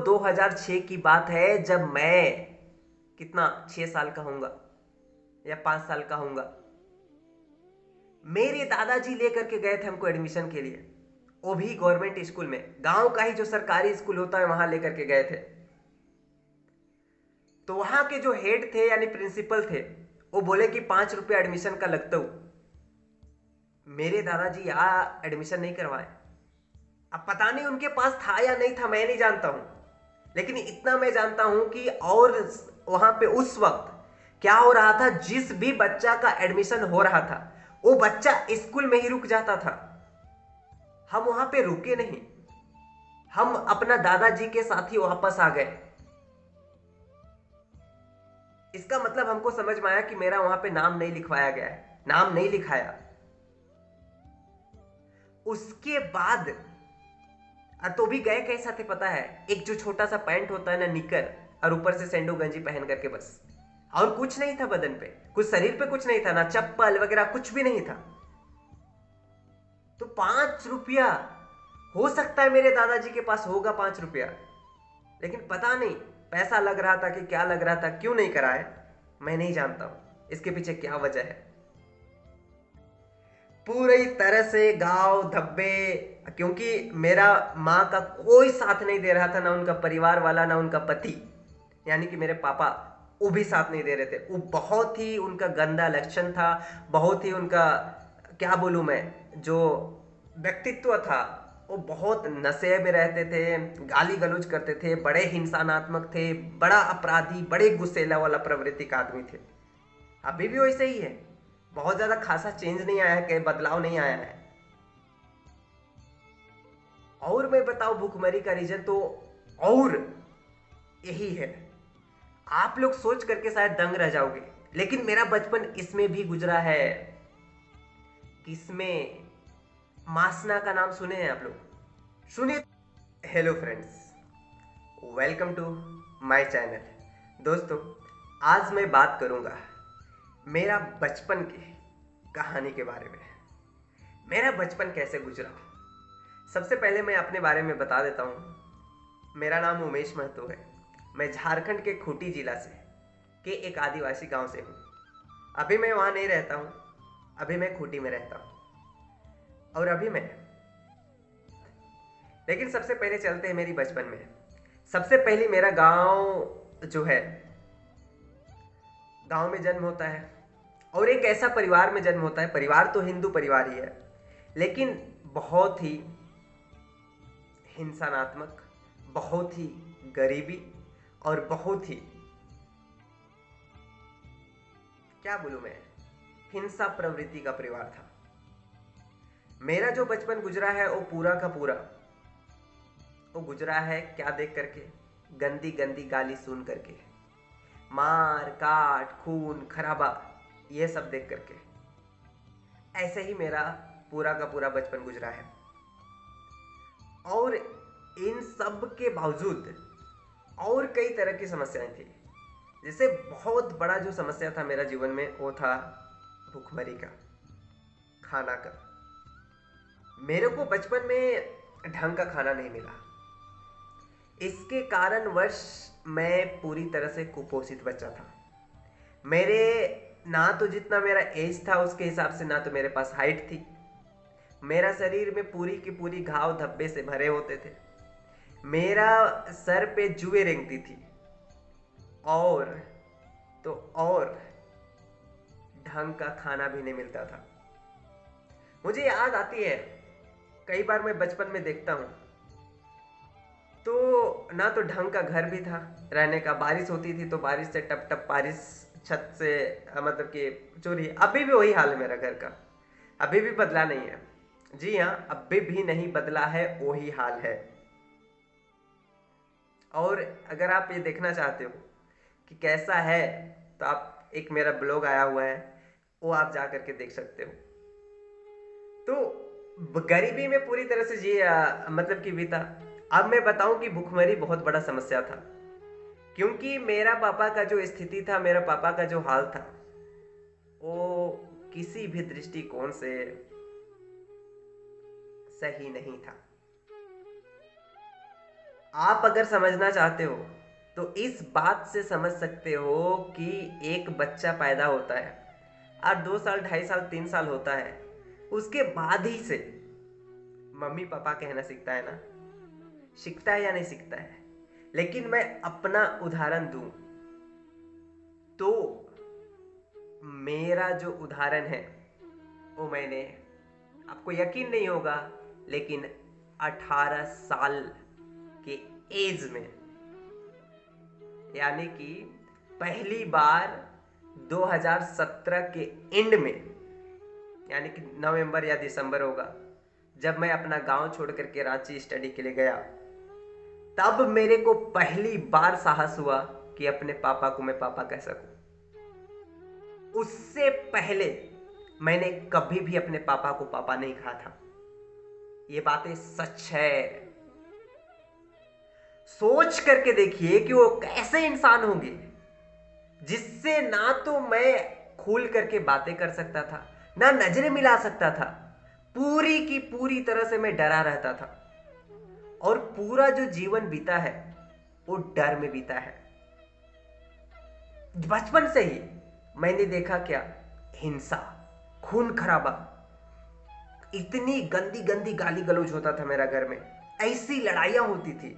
2006 की बात है, जब मैं कितना 6 साल का होऊंगा या 5 साल का होऊंगा। मेरे दादाजी लेकर के गए थे हमको एडमिशन के लिए, वो भी गवर्नमेंट स्कूल में, गांव का ही जो सरकारी स्कूल होता है वहां लेकर के गए थे। तो वहां के जो हेड थे यानी प्रिंसिपल थे, वो बोले कि 5 रुपये एडमिशन का लगता हूं। मेरे दादाजी यहाँ एडमिशन नहीं करवाए। अब पता नहीं उनके पास था या नहीं था, मैं नहीं जानता हूं, लेकिन इतना मैं जानता हूं कि और वहां पे उस वक्त क्या हो रहा था, जिस भी बच्चा का एडमिशन हो रहा था वो बच्चा स्कूल में ही रुक जाता था। हम वहां पे रुके नहीं, हम अपना दादाजी के साथ ही वापस आ गए। इसका मतलब हमको समझ में आया कि मेरा वहां पे नाम नहीं लिखवाया गया है, नाम नहीं लिखाया। उसके बाद तो भी गए कैसा थे पता है, एक जो छोटा सा पैंट होता है ना, निकर, और ऊपर से सेंडो गंजी पहन करके, बस। और कुछ नहीं था बदन पे, कुछ शरीर पे कुछ नहीं था, ना चप्पल वगैरह कुछ भी नहीं था। तो 5 रुपया, हो सकता है मेरे दादाजी के पास होगा 5 रुपया, लेकिन पता नहीं पैसा लग रहा था कि क्या लग रहा था, क्यों नहीं कराए मैं नहीं जानता हूं, इसके पीछे क्या वजह है। पूरी तरह से गांव धब्बे, क्योंकि मेरा माँ का कोई साथ नहीं दे रहा था, ना उनका परिवार वाला, ना उनका पति यानी कि मेरे पापा, वो भी साथ नहीं दे रहे थे। वो बहुत ही उनका गंदा लक्षण था, बहुत ही उनका, क्या बोलूं मैं, जो व्यक्तित्व था, वो बहुत नशे में रहते थे, गाली गलौज करते थे, बड़े हिंसात्मक थे, बड़ा अपराधी, बड़े गुस्सेला वाला प्रवृत्ति का आदमी थे। अभी भी वैसे ही है, बहुत ज्यादा खासा चेंज नहीं आया है, कि बदलाव नहीं आया है। और मैं बताऊं भूखमरी का रीजन तो और यही है, आप लोग सोच करके शायद दंग रह जाओगे, लेकिन मेरा बचपन इसमें भी गुजरा है। किसमें? मासना का नाम सुने हैं आप लोग? सुनिए। Hello friends, welcome to my channel. दोस्तों, आज मैं बात करूंगा मेरा बचपन की कहानी के बारे में। मेरा बचपन कैसे गुजरा। सबसे पहले मैं अपने बारे में बता देता हूँ। मेरा नाम उमेश महतो है। मैं झारखंड के खूंटी जिला से के एक आदिवासी गांव से हूँ। अभी मैं वहाँ नहीं रहता हूँ, अभी मैं खूंटी में रहता हूँ। और अभी मैं, लेकिन सबसे पहले चलते हैं मेरी बचपन में। सबसे पहले मेरा गांव जो है, गांव में जन्म होता है और एक ऐसा परिवार में जन्म होता है, परिवार तो हिंदू परिवार ही है, लेकिन बहुत ही हिंसात्मक, बहुत ही गरीबी और बहुत ही, क्या बोलूं मैं, हिंसा प्रवृत्ति का परिवार था। मेरा जो बचपन गुजरा है वो पूरा का पूरा, वो गुजरा है क्या देख करके? गंदी गंदी गाली सुन करके, मार काट खून खराबा, ये सब देख करके। ऐसे ही मेरा पूरा का पूरा बचपन गुजरा है। और इन सब के बावजूद और कई तरह की समस्याएं थी। जैसे बहुत बड़ा जो समस्या था मेरा जीवन में, वो था भूखमरी का, खाना का। मेरे को बचपन में ढंग का खाना नहीं मिला। इसके कारणवश मैं पूरी तरह से कुपोषित बच्चा था। मेरे, ना तो जितना मेरा एज था उसके हिसाब से, ना तो मेरे पास हाइट थी। मेरा शरीर में पूरी की पूरी घाव धब्बे से भरे होते थे। मेरा सर पे जुएं रेंगती थी। और तो और ढंग का खाना भी नहीं मिलता था। मुझे याद आती है, कई बार मैं बचपन में देखता हूँ तो ना तो ढंग का घर भी था रहने का। बारिश होती थी तो बारिश से टप टप बारिश छत से, मतलब कि चोरी। अभी भी वही हाल है मेरा घर का, अभी भी बदला नहीं है। जी हाँ, अभी भी नहीं बदला है, वही हाल है। और अगर आप ये देखना चाहते हो कि कैसा है, तो आप, एक मेरा ब्लॉग आया हुआ है, वो आप जा करके देख सकते हो। तो गरीबी में पूरी तरह से जी मतलब कि बीता। अब मैं बताऊं कि भुखमरी बहुत बड़ा समस्या था, क्योंकि मेरा पापा का जो स्थिति था, मेरा पापा का जो हाल था, वो किसी भी दृष्टिकोण से सही नहीं था। आप अगर समझना चाहते हो तो इस बात से समझ सकते हो कि एक बच्चा पैदा होता है और 2 साल 2.5 साल 3 साल होता है, उसके बाद ही से मम्मी पापा कहना सीखता है ना। सीखता है या नहीं सीखता है? लेकिन मैं अपना उदाहरण दूं तो मेरा जो उदाहरण है वो मैंने, आपको यकीन नहीं होगा, लेकिन 18 साल के एज में, यानी कि पहली बार 2017 के एंड में, यानी कि नवंबर या दिसंबर होगा, जब मैं अपना गांव छोड़ करके रांची स्टडी के लिए गया, तब मेरे को पहली बार साहस हुआ कि अपने पापा को मैं पापा कह सकूं। उससे पहले मैंने कभी भी अपने पापा को पापा नहीं कहा था। ये बातें सच है। सोच करके देखिए कि वो कैसे इंसान होंगे जिससे ना तो मैं खुल करके बातें कर सकता था, ना नजरें मिला सकता था। पूरी की पूरी तरह से मैं डरा रहता था और पूरा जो जीवन बीता है वो डर में बीता है। बचपन से ही मैंने देखा क्या, हिंसा, खून खराबा, इतनी गंदी गंदी गाली गलौज होता था मेरा घर में, ऐसी लड़ाइयां होती थी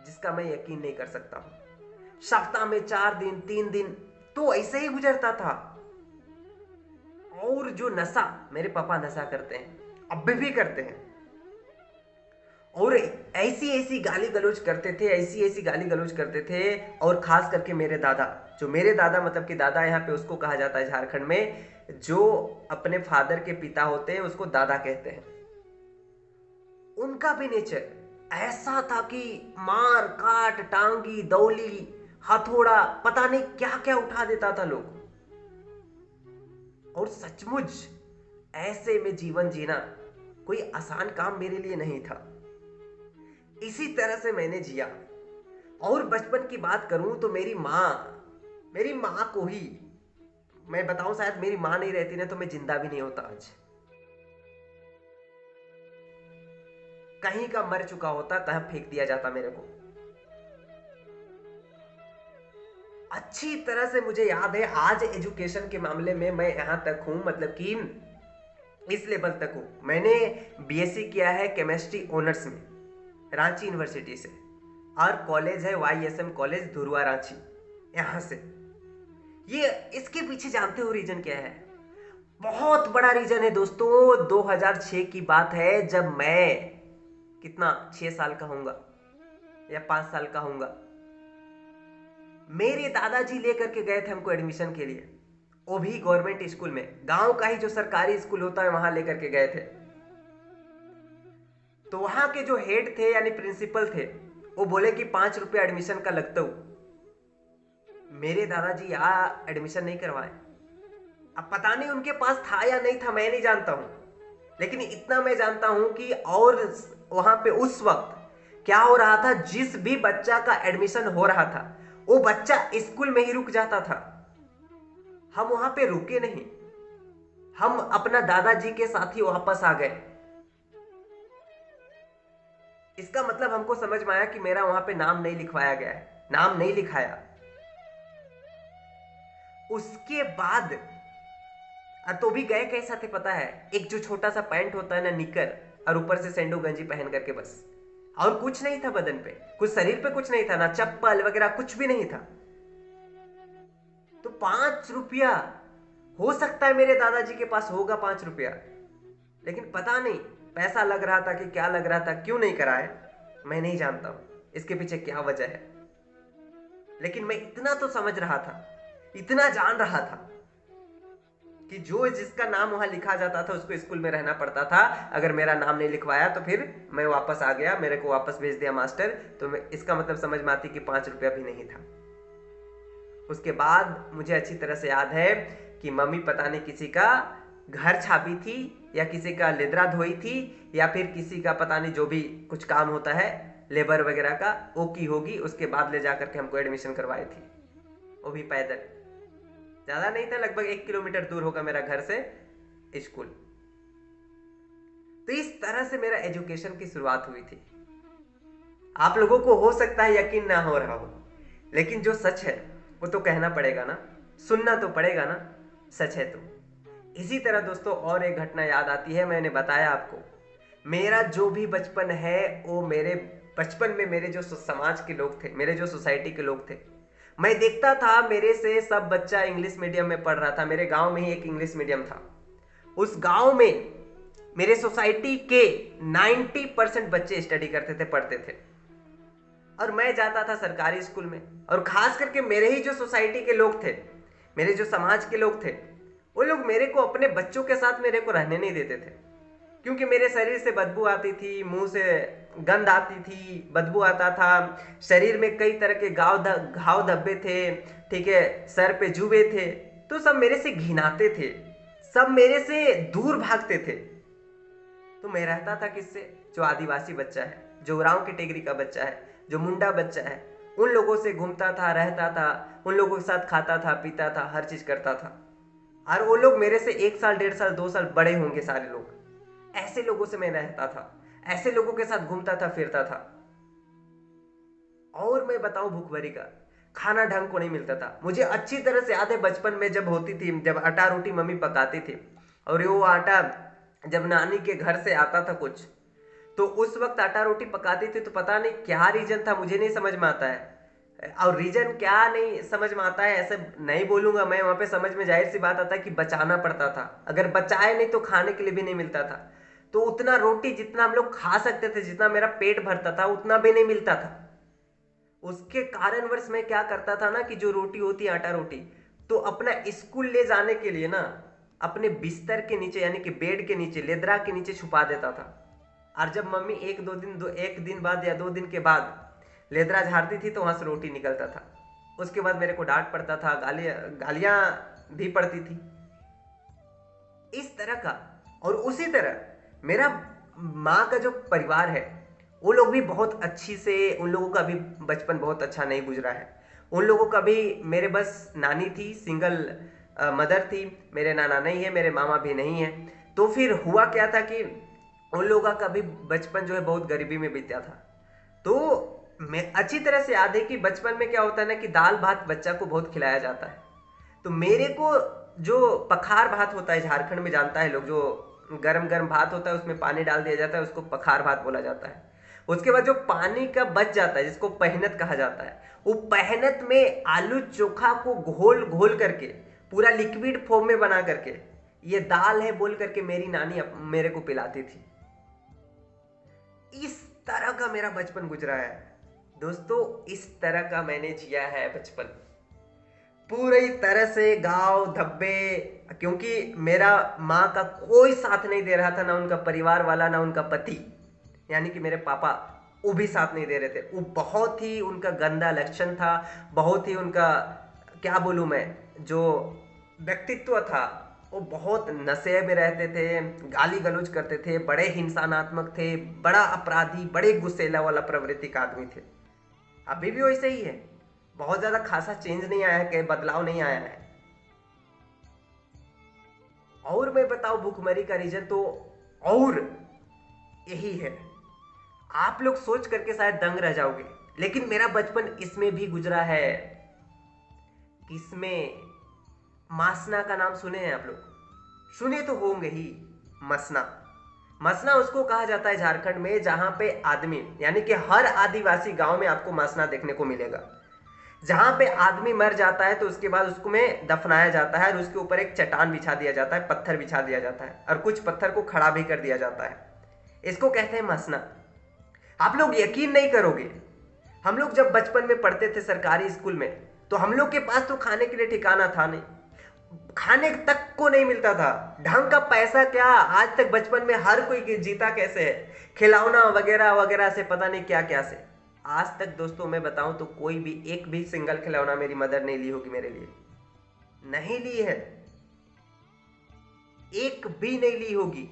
जिसका मैं यकीन नहीं कर सकता हूं। सप्ताह में 4 दिन 3 दिन तो ऐसे ही गुजरता था। और जो नशा, मेरे पापा नशा करते हैं, अब भी करते हैं, और ऐसी ऐसी गाली गलौज करते थे, ऐसी ऐसी गाली गलौज करते थे। और खास करके मेरे दादा, जो मेरे दादा मतलब कि दादा यहाँ पे उसको कहा जाता है झारखंड में, जो अपने फादर के पिता होते हैं उसको दादा कहते हैं। उनका भी नेचर ऐसा था कि मार काट, टांगी दौली, हथौड़ा, पता नहीं क्या क्या उठा देता था लोग। और सचमुच ऐसे में जीवन जीना कोई आसान काम मेरे लिए नहीं था। इसी तरह से मैंने जिया। और बचपन की बात करूं तो मेरी मां को ही मैं बताऊं, शायद मेरी मां नहीं रहती ना तो मैं जिंदा भी नहीं होता आज। कहीं का मर चुका होता, कहीं फेंक दिया जाता मेरे को। अच्छी तरह से मुझे याद है, आज एजुकेशन के मामले में मैं यहां तक हूं, मतलब कि इस लेवल तक हूं। मैंने बीएससी किया है केमिस्ट्री ऑनर्स में रांची यूनिवर्सिटी से, और कॉलेज है वाईएसएम कॉलेज धुरवा रांची, यहां से। ये इसके पीछे जानते हो रीजन क्या है? बहुत बड़ा रीजन है दोस्तों। 2006 की बात है, जब मैं कितना 6 साल का होऊंगा या 5 साल का होऊंगा। मेरे दादाजी लेकर के गए थे हमको एडमिशन के लिए, वो भी गवर्नमेंट स्कूल में, गांव का ही जो सरकारी स्कूल होता है वहां लेकर के गए थे। तो वहां के जो हेड थे यानी प्रिंसिपल थे, वो बोले कि 5 रुपया एडमिशन का लगता हूं। मेरे दादाजी यहाँ एडमिशन नहीं करवाए। अब पता नहीं उनके पास था या नहीं था, मैं नहीं जानता हूं, लेकिन इतना मैं जानता हूं कि और वहां पे उस वक्त क्या हो रहा था, जिस भी बच्चा का एडमिशन हो रहा था वो बच्चा स्कूल में ही रुक जाता था। हम वहां पे रुके नहीं, हम अपना दादाजी के साथ ही वापस आ गए। इसका मतलब हमको समझ में आया कि मेरा वहां पे नाम नहीं लिखवाया गया है, नाम नहीं लिखाया। उसके बाद तो भी गए कैसा थे पता है? एक जो छोटा सा पैंट होता है ना, निकर, और ऊपर से सेंडो गंजी पहन करके, बस। और कुछ नहीं था बदन पे, कुछ शरीर पे कुछ नहीं था, ना चप्पल वगैरह कुछ भी नहीं था। तो 5 रुपया, हो सकता है मेरे दादाजी के पास होगा 5 रुपया, लेकिन पता नहीं पैसा लग रहा था कि क्या लग रहा था, क्यों नहीं कराए मैं नहीं जानता हूं, इसके पीछे क्या वजह है। लेकिन मैं इतना तो समझ रहा था, इतना जान रहा था कि जो जिसका नाम वहां लिखा जाता था उसको स्कूल में रहना पड़ता था। अगर मेरा नाम नहीं लिखवाया तो फिर मैं वापस आ गया, मेरे को वापस भेज दिया मास्टर। तो इसका मतलब समझ में आती कि 5 रुपया भी नहीं था। उसके बाद मुझे अच्छी तरह से याद है कि मम्मी पता नहीं किसी का घर छापी थी, या किसी का लेदरा धोई थी, या फिर किसी का पता नहीं जो भी कुछ काम होता है लेबर वगैरह का, वो की होगी। उसके बाद ले जाकर के हमको एडमिशन करवाई थी, वो भी पैदल। ज्यादा नहीं था, लगभग 1 किलोमीटर दूर होगा मेरा घर से स्कूल। तो इस तरह से मेरा एजुकेशन की शुरुआत हुई थी। आप लोगों को हो सकता है यकीन ना हो रहा हो, लेकिन जो सच है वो तो कहना पड़ेगा ना, सुनना तो पड़ेगा ना, सच है तो। इसी तरह दोस्तों और एक घटना याद आती है। मैंने बताया आपको, मेरा जो भी बचपन है वो मेरे बचपन में मेरे जो समाज के लोग थे, मेरे जो सोसाइटी के लोग थे, मैं देखता था मेरे से सब बच्चा इंग्लिश मीडियम में पढ़ रहा था। मेरे गांव में ही एक इंग्लिश मीडियम था। उस गांव में मेरे सोसाइटी के 90% बच्चे स्टडी करते थे, पढ़ते थे, और मैं जाता था सरकारी स्कूल में। और खास करके मेरे ही जो सोसाइटी के लोग थे, मेरे जो समाज के लोग थे, वो लोग मेरे को अपने बच्चों के साथ मेरे को रहने नहीं देते थे, क्योंकि मेरे शरीर से बदबू आती थी, मुंह से गंध आती थी, बदबू आता था, शरीर में कई तरह के घाव धब्बे थे, ठीक है, सर पे जुए थे। तो सब मेरे से घिनाते थे, सब मेरे से दूर भागते थे। तो मैं रहता था किससे? जो आदिवासी बच्चा है, जो उरांव कैटेगरी का बच्चा है, जो मुंडा बच्चा है, उन लोगों से घूमता था, रहता था, उन लोगों के साथ खाता था, पीता था, हर चीज करता था। और वो लोग मेरे से 1 साल, 1.5 साल, 2 साल बड़े होंगे सारे लोग। ऐसे लोगों से मैं रहता था, ऐसे लोगों के साथ घूमता था, फिरता था। और मैं बताऊं, भूखमरी का खाना ढंग को नहीं मिलता था। मुझे अच्छी तरह से याद है बचपन में जब होती थी, जब आटा रोटी मम्मी पकाती थी, और वो आटा जब नानी के घर से आता था कुछ, तो उस वक्त आटा रोटी पकाती थी, तो पता नहीं क्या रीजन था, मुझे नहीं समझ में आता है। और रीजन क्या नहीं समझ में आता है ऐसे नहीं बोलूंगा मैं, वहां पे समझ में जाहिर सी बात आता है कि बचाना पड़ता था। अगर बचाए नहीं तो खाने के लिए भी नहीं मिलता था। तो उतना रोटी जितना हम लोग खा सकते थे, जितना मेरा पेट भरता था, उतना भी नहीं मिलता था। उसके कारणवश मैं क्या करता था ना, कि जो रोटी होती आटा रोटी, तो अपना स्कूल ले जाने के लिए ना अपने बिस्तर के नीचे, यानी कि बेड के नीचे, लेदरा के नीचे छुपा देता था। और जब मम्मी एक दिन बाद या 2 दिन के बाद लेदरा झाड़ती थी, तो वहां से रोटी निकलता था। उसके बाद मेरे को डांट पड़ता था, गालियां भी पड़ती थी, इस तरह का। और उसी तरह मेरा माँ का जो परिवार है, वो लोग भी बहुत अच्छी से, उन लोगों का भी बचपन बहुत अच्छा नहीं गुजरा है। उन लोगों का भी, मेरे बस नानी थी, सिंगल मदर थी, मेरे नाना नहीं है, मेरे मामा भी नहीं है। तो फिर हुआ क्या था कि उन लोगों का भी बचपन जो है बहुत गरीबी में बीता था। तो मैं अच्छी तरह से याद है कि बचपन में क्या होता है ना, कि दाल भात बच्चा को बहुत खिलाया जाता है। तो मेरे को जो पखार भात होता है, झारखंड में जानता है लोग, जो गरम गरम भात होता है उसमें पानी डाल दिया जाता है, उसको पखार भात बोला जाता है। उसके बाद जो पानी का बच जाता है, जिसको पहनत कहा जाता है, वो पहनत में आलू चोखा को घोल घोल करके, पूरा लिक्विड फॉर्म में बना करके, ये दाल है बोल करके मेरी नानी मेरे को पिलाती थी। इस तरह का मेरा बचपन गुजरा है दोस्तों, इस तरह का मैंने जिया है बचपन, पूरी तरह से गांव धब्बे। क्योंकि मेरा माँ का कोई साथ नहीं दे रहा था, ना उनका परिवार वाला, ना उनका पति, यानी कि मेरे पापा, वो भी साथ नहीं दे रहे थे। वो बहुत ही उनका गंदा लक्षण था, बहुत ही उनका, क्या बोलूं मैं, जो व्यक्तित्व था, वो बहुत नशे में रहते थे, गाली गलौज करते थे, बड़े हिंसात्मक थे, बड़ा अपराधी, बड़े गुस्सेला वाला प्रवृत्ति का आदमी थे। अभी भी वैसे ही है, बहुत ज्यादा खासा चेंज नहीं आया है, कहीं बदलाव नहीं आया है। और मैं बताऊं भूखमरी का रीजन तो और यही है, आप लोग सोच करके शायद दंग रह जाओगे, लेकिन मेरा बचपन इसमें भी गुजरा है। किसमें? मासना का नाम सुने हैं आप लोग? सुने तो होंगे ही। मसना, मसना उसको कहा जाता है झारखंड में जहां पे आदमी, यानी कि हर आदिवासी गांव में आपको मसना देखने को मिलेगा। जहां पे आदमी मर जाता है तो उसके बाद उसको में दफनाया जाता है, और उसके ऊपर एक चट्टान बिछा दिया जाता है, पत्थर बिछा दिया जाता है, और कुछ पत्थर को खड़ा भी कर दिया जाता है। इसको कहते हैं मसना। आप लोग यकीन नहीं करोगे, हम लोग जब बचपन में पढ़ते थे सरकारी स्कूल में, तो हम लोग के पास तो खाने के लिए ठिकाना था नहीं, खाने तक को नहीं मिलता था। ढंग का पैसा क्या, आज तक बचपन में हर कोई जीता कैसे है, खिलौना वगैरह वगैरह से, पता नहीं क्या क्या से। आज तक दोस्तों मैं बताऊं तो कोई भी एक भी सिंगल खिलौना मेरी मदर नहीं ली होगी मेरे लिए, नहीं ली है, एक भी नहीं ली होगी।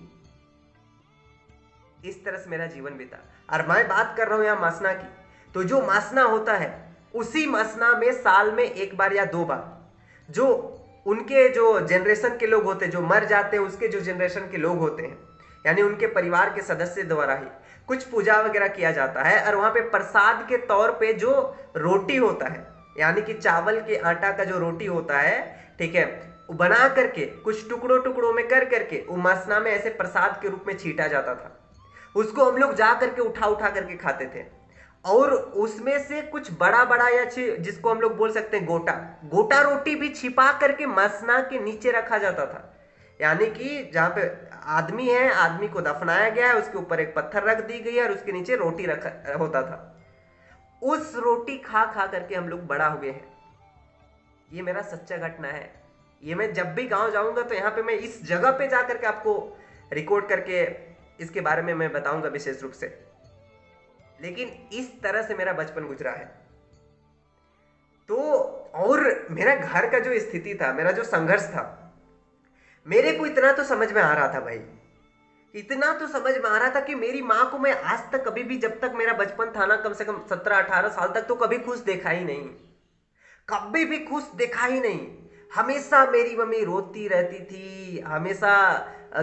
इस तरह से मेरा जीवन बीता। और मैं बात कर रहा हूं यहां मासना की, तो जो मासना होता है, उसी मासना में साल में 1 बार या 2 बार, जो उनके जो जनरेशन के लोग होते हैं, जो मर जाते हैं, उसके जो जनरेशन के लोग होते हैं, यानी उनके परिवार के सदस्य द्वारा ही, कुछ पूजा वगैरह किया जाता है और वहां पे प्रसाद के तौर पे जो रोटी होता है, यानी कि चावल के आटा का जो रोटी होता है, ठीक है, वो बना करके कुछ टुकड़ों टुकड़ों में कर करके वो मसना में ऐसे प्रसाद के रूप में छीटा जाता था। उसको हम लोग जा करके उठा उठा करके खाते थे। और उसमें से कुछ बड़ा बड़ा या जिसको हम लोग बोल सकते हैं गोटा, गोटा रोटी भी छिपा करके मसना के नीचे रखा जाता था। यानी कि जहां पे आदमी है, आदमी को दफनाया गया है, उसके ऊपर एक पत्थर रख दी गई है और उसके नीचे रोटी रखा होता था। उस रोटी खा खा करके हम लोग बड़ा हुए हैं। ये मेरा सच्चा घटना है। ये मैं जब भी गांव जाऊंगा तो यहाँ पे मैं इस जगह पे जाकर के आपको रिकॉर्ड करके इसके बारे में मैं बताऊंगा विशेष रूप से। लेकिन इस तरह से मेरा बचपन गुजरा है। तो और मेरा घर का जो स्थिति था, मेरा जो संघर्ष था, मेरे को इतना तो समझ में आ रहा था भाई, इतना तो समझ में आ रहा था कि मेरी माँ को मैं आज तक कभी भी, जब तक मेरा बचपन था ना, कम से कम 17-18 साल तक, तो कभी खुश देखा ही नहीं, कभी भी खुश देखा ही नहीं। हमेशा मेरी मम्मी रोती रहती थी, हमेशा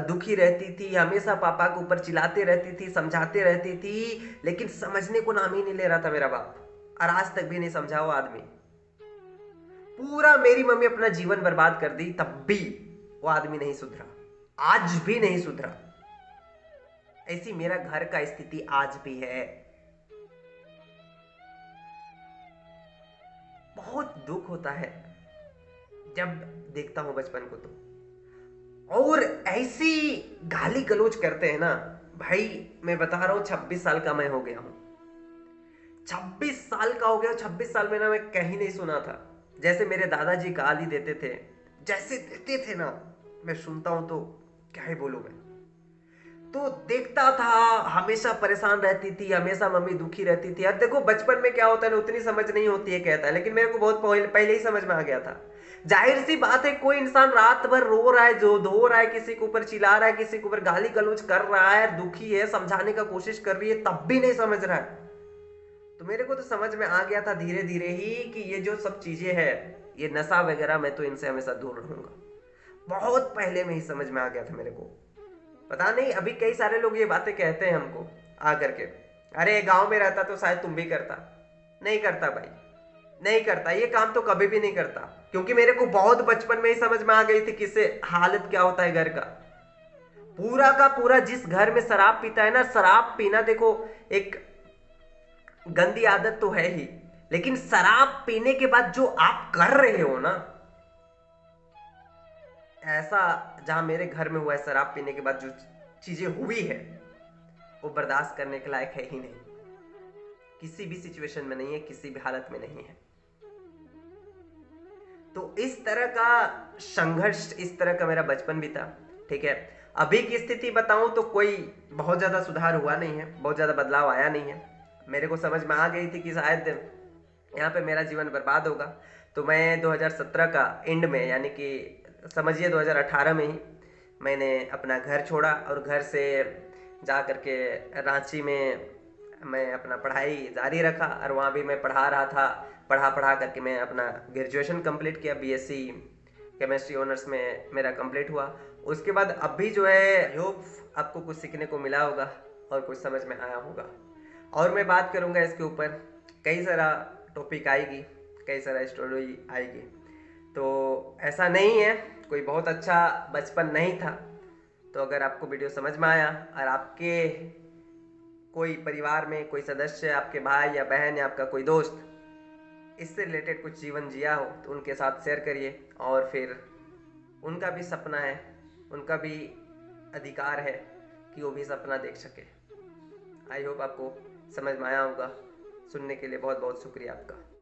दुखी रहती थी, हमेशा पापा के ऊपर चिल्लाते रहती थी, समझाते रहती थी, लेकिन समझने को नाम ही नहीं ले रहा था मेरा बाप। और आज तक भी नहीं समझा वो आदमी। पूरा मेरी मम्मी अपना जीवन बर्बाद कर दी, तब भी वो आदमी नहीं सुधरा, आज भी नहीं सुधरा। ऐसी मेरा घर का स्थिति आज भी है। बहुत दुख होता है जब देखता हूं बचपन को। तो और ऐसी गाली गलौज करते हैं ना भाई, मैं बता रहा हूं 26 साल का मैं हो गया हूं, 26 साल का हो गया। 26 साल में ना मैं कहीं नहीं सुना था जैसे मेरे दादाजी गाली देते थे, जैसे देते थे ना, मैं सुनता हूं तो क्या ही बोलूं मैं। तो देखता था, हमेशा परेशान रहती थी, हमेशा मम्मी दुखी रहती थी। यार देखो बचपन में क्या होता है ना, उतनी समझ नहीं होती है कहता है, लेकिन मेरे को बहुत पहले ही समझ में आ गया था। जाहिर सी बात है, कोई इंसान रात भर रो रहा है, जो धो रहा है, किसी के ऊपर चिल्ला रहा है, किसी के ऊपर गाली गलौज कर रहा है, दुखी है, समझाने का कोशिश कर रही है, तब भी नहीं समझ रहा है। तो मेरे को तो समझ में आ गया था धीरे धीरे ही कि ये जो सब चीजें हैं, ये नशा वगैरह, मैं तो इनसे हमेशा दूर रहूंगा। बहुत पहले में ही समझ में आ गया था मेरे को। पता नहीं अभी कई सारे लोग ये बातें कहते हैं हमको आकर के, अरे गांव में रहता तो शायद तुम भी करता। नहीं करता भाई, नहीं करता, ये काम तो कभी भी नहीं करता, क्योंकि मेरे को बहुत बचपन में ही समझ में आ गई थी किससे हालत क्या होता है घर का। पूरा का पूरा जिस घर में शराब पीता है ना, शराब पीना देखो एक गंदी आदत तो है ही, लेकिन शराब पीने के बाद जो आप कर रहे हो ना, ऐसा जहां मेरे घर में हुआ है, शराब पीने के बाद जो चीजें हुई है, वो बर्दाश्त करने के लायक है ही नहीं। किसी भी सिचुएशन में नहीं है, किसी भी हालत में नहीं है। तो इस तरह का संघर्ष, इस तरह का मेरा बचपन भी था। ठीक है, अभी की स्थिति बताऊं तो कोई बहुत ज्यादा सुधार हुआ नहीं है, बहुत ज्यादा बदलाव आया नहीं है। मेरे को समझ में आ गई थी कि शायद यहाँ पे मेरा जीवन बर्बाद होगा। तो मैं 2017 का एंड में, यानी कि समझिए 2018 में ही, मैंने अपना घर छोड़ा और घर से जा करके रांची में मैं अपना पढ़ाई जारी रखा। और वहाँ भी मैं पढ़ा रहा था, पढ़ा पढ़ा करके मैं अपना ग्रेजुएशन कंप्लीट किया, बीएससी केमिस्ट्री ऑनर्स में मेरा कंप्लीट हुआ। उसके बाद अभी जो है, होप आपको कुछ सीखने को मिला होगा और कुछ समझ में आया होगा। और मैं बात करूँगा इसके ऊपर, कई सारा टॉपिक आएगी, कई सारा स्टोरी आएगी। तो ऐसा नहीं है कोई बहुत अच्छा बचपन नहीं था। तो अगर आपको वीडियो समझ में आया और आपके कोई परिवार में कोई सदस्य, आपके भाई या बहन या आपका कोई दोस्त इससे रिलेटेड कुछ जीवन जिया हो, तो उनके साथ शेयर करिए। और फिर उनका भी सपना है, उनका भी अधिकार है कि वो भी सपना देख सके। आई होप आपको समझ में आया होगा। सुनने के लिए बहुत बहुत शुक्रिया आपका।